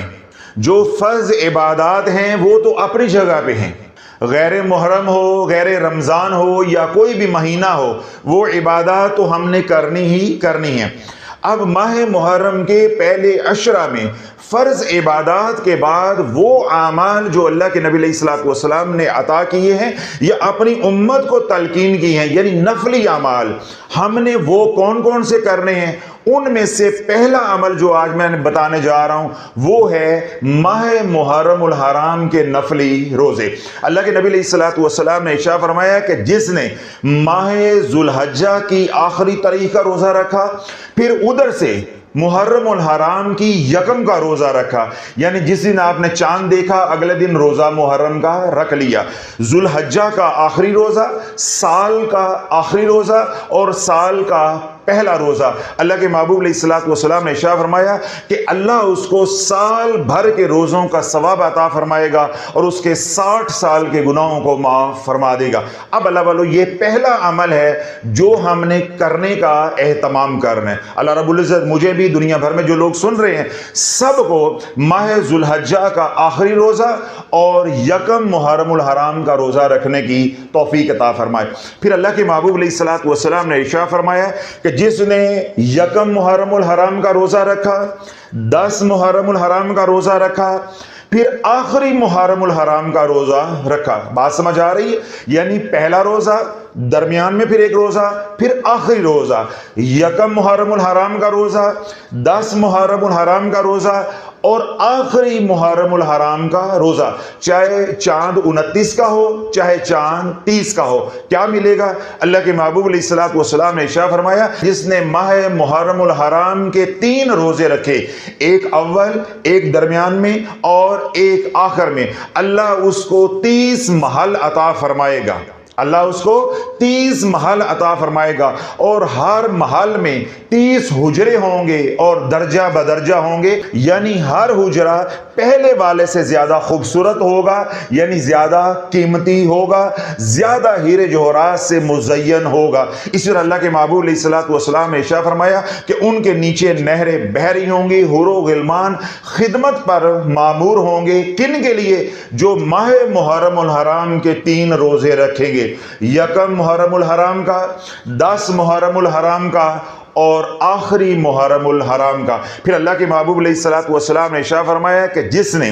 جو فرض عبادات ہیں وہ تو اپنی جگہ پہ ہیں، غیر محرم ہو، غیر رمضان ہو یا کوئی بھی مہینہ ہو، وہ عبادات تو ہم نے کرنی ہی کرنی ہے۔ اب ماہ محرم کے پہلے عشرہ میں فرض عبادات کے بعد وہ اعمال جو اللہ کے نبی علیہ الصلوۃ والسلام نے عطا کیے ہیں یا اپنی امت کو تلقین کی ہیں، یعنی نفلی اعمال، ہم نے وہ کون کون سے کرنے ہیں؟ ان میں سے پہلا عمل جو آج میں بتانے جا رہا ہوں وہ ہے ماہ محرم الحرام کے نفلی روزے۔ اللہ کے نبی علیہ الصلوۃ والسلام نے ارشاد فرمایا کہ جس نے ماہ ذوالحجہ کی آخری تاریخ کا روزہ رکھا، پھر ادھر سے محرم الحرام کی یکم کا روزہ رکھا، یعنی جس دن آپ نے چاند دیکھا اگلے دن روزہ محرم کا رکھ لیا، ذوالحجہ کا آخری روزہ، سال کا آخری روزہ اور سال کا پہلا روزہ۔ اللہ کے محبوب علیہ الصلوۃ والسلام نے ارشاد فرمایا کہ اللہ اس کو سال بھر کے روزوں کا ثواب عطا فرمائے گا اور اس کے 60 سال کے گناہوں کو معاف فرما دے گا۔ اب اللہ والو یہ پہلا عمل ہے جو ہم نے کرنے کا اہتمام کرنا ہے۔ اللہ رب العزت مجھے بھی دنیا بھر میں جو لوگ سن رہے ہیں سب کو ماہ ذوالحجہ کا آخری روزہ اور یکم محرم الحرام کا روزہ رکھنے کی توفیق عطا فرمائے۔ پھر اللہ کے محبوب علیہ الصلوۃ والسلام نے ارشاد فرمایا کہ جس نے یکم محرم الحرام کا روزہ رکھا، 10 محرم الحرام کا روزہ رکھا، پھر آخری محرم الحرام کا روزہ رکھا، بات سمجھ آ رہی ہے؟ یعنی پہلا روزہ، درمیان میں پھر ایک روزہ، پھر آخری روزہ، یکم محرم الحرام کا روزہ، 10 محرم الحرام کا روزہ اور آخری محرم الحرام کا روزہ، چاہے چاند 29 کا ہو چاہے چاند 30 کا ہو، کیا ملے گا؟ اللہ کے محبوب علیہ الصلوۃ والسلام نے ارشاد فرمایا جس نے ماہ محرم الحرام کے 3 روزے رکھے، ایک اول، ایک درمیان میں اور ایک آخر میں، اللہ اس کو 30 محل عطا فرمائے گا۔ اللہ اس کو 30 محل عطا فرمائے گا اور ہر محل میں 30 حجرے ہوں گے اور درجہ بدرجہ ہوں گے، یعنی ہر حجرہ پہلے والے سے زیادہ خوبصورت ہوگا، یعنی زیادہ قیمتی ہوگا، زیادہ ہیرے جوہرات سے مزین ہوگا۔ اس طرح اللہ کے محبوب علیہ الصلوۃ والسلام نے ارشاد فرمایا کہ ان کے نیچے نہریں بہہ رہی ہوں گی، حور و غلمان خدمت پر مامور ہوں گے، کن کے لیے؟ جو ماہ محرم الحرام کے 3 روزے رکھیں گے، یکم محرم الحرام کا، 10 محرم الحرام کا اور آخری محرم الحرام کا۔ پھر اللہ کے محبوب علیہ الصلوۃ والسلام نے ارشاد فرمایا کہ جس نے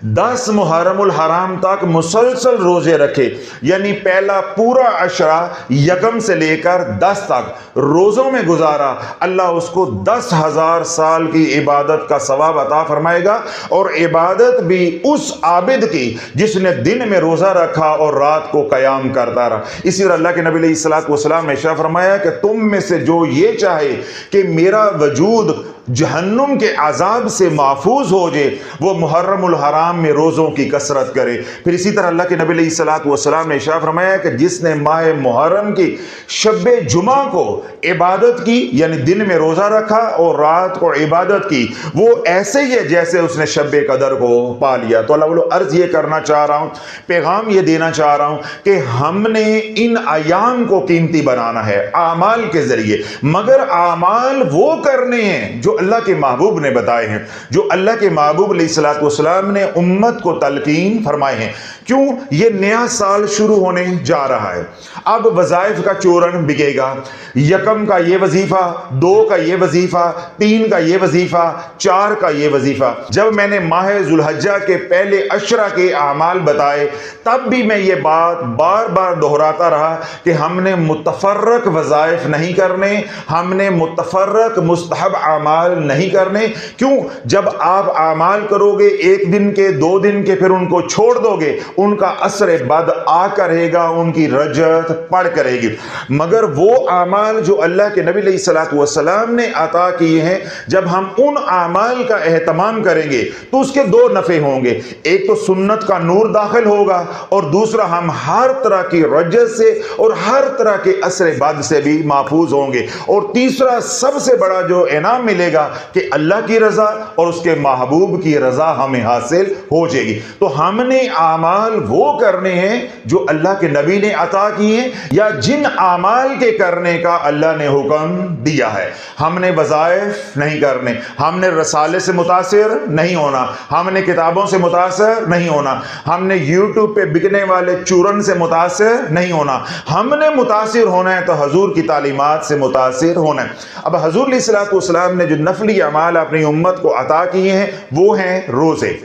10 محرم الحرام تک مسلسل روزے رکھے، یعنی پہلا پورا عشرہ یکم سے لے کر 10 تک روزوں میں گزارا، اللہ اس کو 10,000 سال کی عبادت کا ثواب عطا فرمائے گا، اور عبادت بھی اس عابد کی جس نے دن میں روزہ رکھا اور رات کو قیام کرتا رہا۔ اسی طرح اللہ کے نبی علیہ السلام نے ارشاد فرمایا کہ تم میں سے جو یہ چاہے کہ میرا وجود جہنم کے عذاب سے محفوظ ہو جائے، وہ محرم الحرام میں روزوں کی کثرت کرے۔ پھر اسی طرح اللہ کے نبی علیہ السلام نے ارشاد فرمایا کہ جس نے ماہ محرم کی شب جمعہ کو عبادت کی، یعنی دن میں روزہ رکھا اور رات کو عبادت کی، وہ ایسے ہی ہے جیسے اس نے شب قدر کو پا لیا۔ تو اللہ بولو، عرض یہ کرنا چاہ رہا ہوں، پیغام یہ دینا چاہ رہا ہوں کہ ہم نے ان ایام کو قیمتی بنانا ہے اعمال کے ذریعے، مگر اعمال وہ کرنے ہیں جو اللہ کے محبوب نے بتائے ہیں، جو اللہ کے محبوب علیہ السلام نے امت کو تلقین فرمائے ہیں۔ کیوں؟ یہ نیا سال شروع ہونے جا رہا ہے، اب وظائف کا چورن بگے گا، یکم کا یہ وظیفہ، 2 کا یہ وظیفہ، 3 کا یہ وظیفہ، 4 کا یہ وظیفہ۔ جب میں نے ماہ ذوالحجہ کے پہلے عشرہ کے اعمال بتائے، تب بھی میں یہ بات بار بار دہراتا رہا کہ ہم نے متفرق وظائف نہیں کرنے، ہم نے متفرق مستحب اعمال نہیں کرنے۔ کیوں؟ جب آپ اعمال کرو گے 1 دن کے 2 دن کے، پھر ان کو چھوڑ دو گے، ان کا اثر بد آ کرے گا، ان کی رجت پڑ کرے گی۔ مگر وہ اعمال جو اللہ کے نبی علیہ السلام نے عطا کیے ہیں، جب ہم ان اعمال کا اہتمام کریں گے تو اس کے 2 نفع ہوں گے، ایک تو سنت کا نور داخل ہوگا، اور دوسرا ہم ہر طرح کی رجت سے اور ہر طرح کے اثر بد سے بھی محفوظ ہوں گے، اور تیسرا سب سے بڑا جو انعام ملے گا کہ اللہ کی رضا اور اس کے محبوب کی رضا ہمیں حاصل ہو جائے گی۔ تو ہم نے اعمال وہ کرنے ہیں جو اللہ کے نبی نے عطا کیے ہیں، یا جن اعمال کے کرنے کا اللہ نے حکم دیا ہے۔ ہم نے وظائف نہیں کرنے، ہم نے رسالے سے متاثر نہیں ہونا، ہم نے کتابوں سے متاثر نہیں ہونا، ہم نے یوٹیوب پہ بکنے والے چورن سے متاثر نہیں ہونا، ہم نے متاثر ہونا ہے تو حضور کی تعلیمات سے متاثر ہونا ہے۔ اب حضور علیہ السلام نے جو نفلی اعمال اپنی امت کو عطا کیے ہیں، وہ ہیں روزے،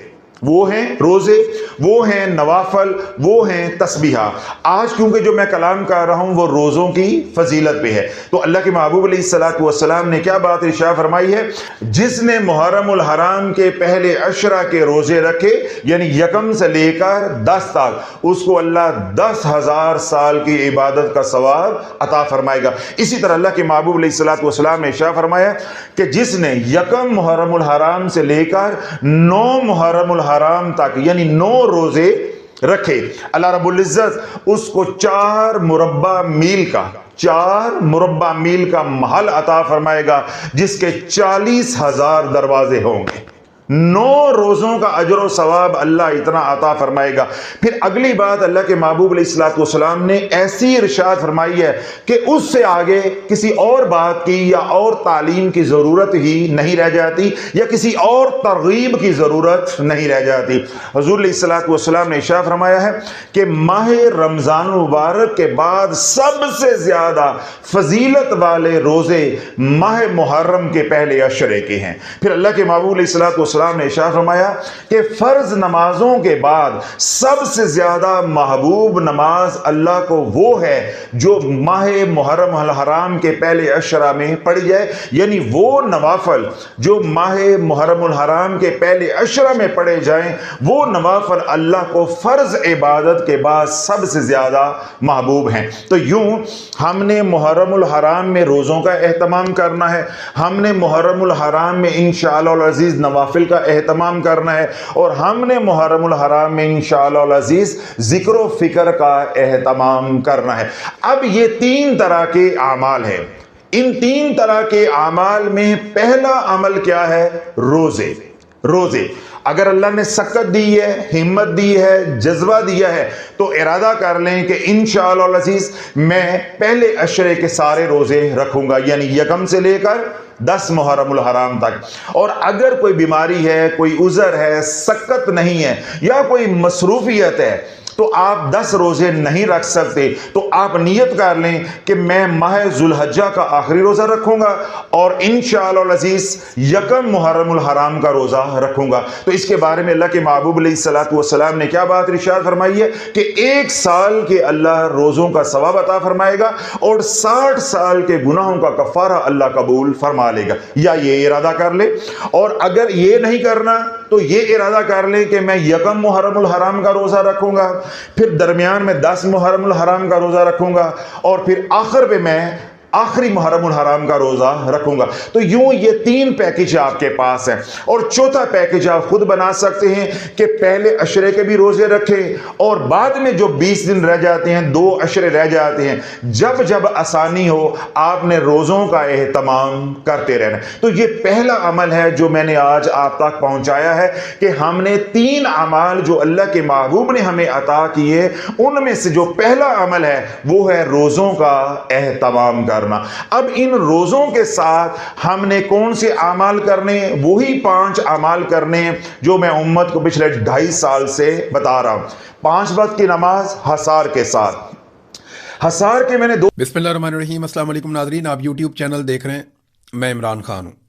وہ ہیں روزے، وہ ہیں نوافل، وہ ہیں تسبیحہ۔ آج کیونکہ جو میں کلام کر رہا ہوں وہ روزوں کی فضیلت پہ ہے، تو اللہ کے محبوب علیہ السلام نے کیا بات ارشاد فرمائی ہے؟ جس نے محرم الحرام کے پہلے عشرہ کے روزے رکھے، یعنی یکم سے لے کر 10 تک، اس کو اللہ 10,000 سال کی عبادت کا ثواب عطا فرمائے گا۔ اسی طرح اللہ کے محبوب علیہ السلام نے ارشاد فرمایا کہ جس نے یکم محرم الحرام سے لے کر 9 محرم الحرام تک، یعنی 9 روزے رکھے، اللہ رب العزت اس کو 4 مربع میل کا محل عطا فرمائے گا، جس کے 40,000 دروازے ہوں گے۔ 9 روزوں کا اجر و ثواب اللہ اتنا عطا فرمائے گا۔ پھر اگلی بات اللہ کے محبوب علیہ السلام نے ایسی ارشاد فرمائی ہے کہ اس سے آگے کسی اور بات کی یا اور تعلیم کی ضرورت ہی نہیں رہ جاتی، یا کسی اور ترغیب کی ضرورت نہیں رہ جاتی۔ حضور علیہ السلام نے ارشاد فرمایا ہے کہ ماہ رمضان مبارک کے بعد سب سے زیادہ فضیلت والے روزے ماہ محرم کے پہلے عشرے کے ہیں۔ پھر اللہ کے محبوب علیہ السلام نے ارشاد فرمایا کہ فرض نمازوں کے بعد سب سے زیادہ محبوب نماز اللہ کو وہ ہے جو ماہ محرم الحرام کے پہلے عشرہ میں پڑھی جائے، یعنی وہ نوافل جو ماہ محرم الحرام کے پہلے عشرہ میں پڑھے جائیں، وہ نوافل اللہ کو فرض عبادت کے بعد سب سے زیادہ محبوب ہیں۔ تو یوں ہم نے محرم الحرام میں روزوں کا اہتمام کرنا ہے، ہم نے محرم الحرام میں انشاءاللہ العزیز نوافل کا اہتمام کرنا ہے، اور ہم نے محرم الحرام میں انشاءاللہ العزیز ذکر و فکر کا اہتمام کرنا ہے۔ اب یہ 3 طرح کے اعمال ہیں، ان 3 طرح کے اعمال میں پہلا عمل کیا ہے؟ روزے۔ اگر اللہ نے سکت دی ہے، ہمت دی ہے، جذبہ دیا ہے، تو ارادہ کر لیں کہ انشاءاللہ العزیز میں پہلے عشرے کے سارے روزے رکھوں گا، یعنی یکم سے لے کر 10 محرم الحرام تک۔ اور اگر کوئی بیماری ہے، کوئی عذر ہے، سکت نہیں ہے، یا کوئی مصروفیت ہے، تو آپ 10 روزے نہیں رکھ سکتے تو آپ نیت کر لیں کہ میں ماہ ذوالحجہ کا آخری روزہ رکھوں گا اور انشاءاللہ العزیز یکم محرم الحرام کا روزہ رکھوں گا۔ تو اس کے بارے میں اللہ کے محبوب علیہ الصلوۃ والسلام نے کیا بات ارشاد فرمائی ہے کہ 1 سال کے اللہ روزوں کا ثواب عطا فرمائے گا اور 60 سال کے گناہوں کا کفارہ اللہ قبول فرما لے گا۔ یا یہ ارادہ کر لے، اور اگر یہ نہیں کرنا تو یہ ارادہ کر لیں کہ میں یکم محرم الحرام کا روزہ رکھوں گا، پھر درمیان میں 10 محرم الحرام کا روزہ رکھوں گا، اور پھر آخر پہ میں آخری محرم الحرام کا روزہ رکھوں گا۔ تو یوں یہ 3 پیکج آپ کے پاس ہیں، اور چوتھا پیکج آپ خود بنا سکتے ہیں کہ پہلے عشرے کے بھی روزے رکھیں اور بعد میں جو 20 دن رہ جاتے ہیں، 2 عشرے رہ جاتے ہیں، جب جب آسانی ہو آپ نے روزوں کا اہتمام کرتے رہنا۔ تو یہ پہلا عمل ہے جو میں نے آج آپ تک پہنچایا ہے کہ ہم نے 3 اعمال جو اللہ کے محبوب نے ہمیں عطا کیے، ان میں سے جو پہلا عمل ہے وہ ہے روزوں کا اہتمام کرنا۔ اب ان روزوں کے ساتھ ہم نے کون سے اعمال کرنے؟ وہی 5 اعمال کرنے جو میں امت کو پچھلے 2.5 سال سے بتا رہا ہوں۔ 5 وقت کی نماز حصار کے ساتھ۔ حصار کے میں نے بسم اللہ الرحمن الرحیم۔ السلام علیکم ناظرین، آپ یوٹیوب چینل دیکھ رہے ہیں، میں عمران خان ہوں۔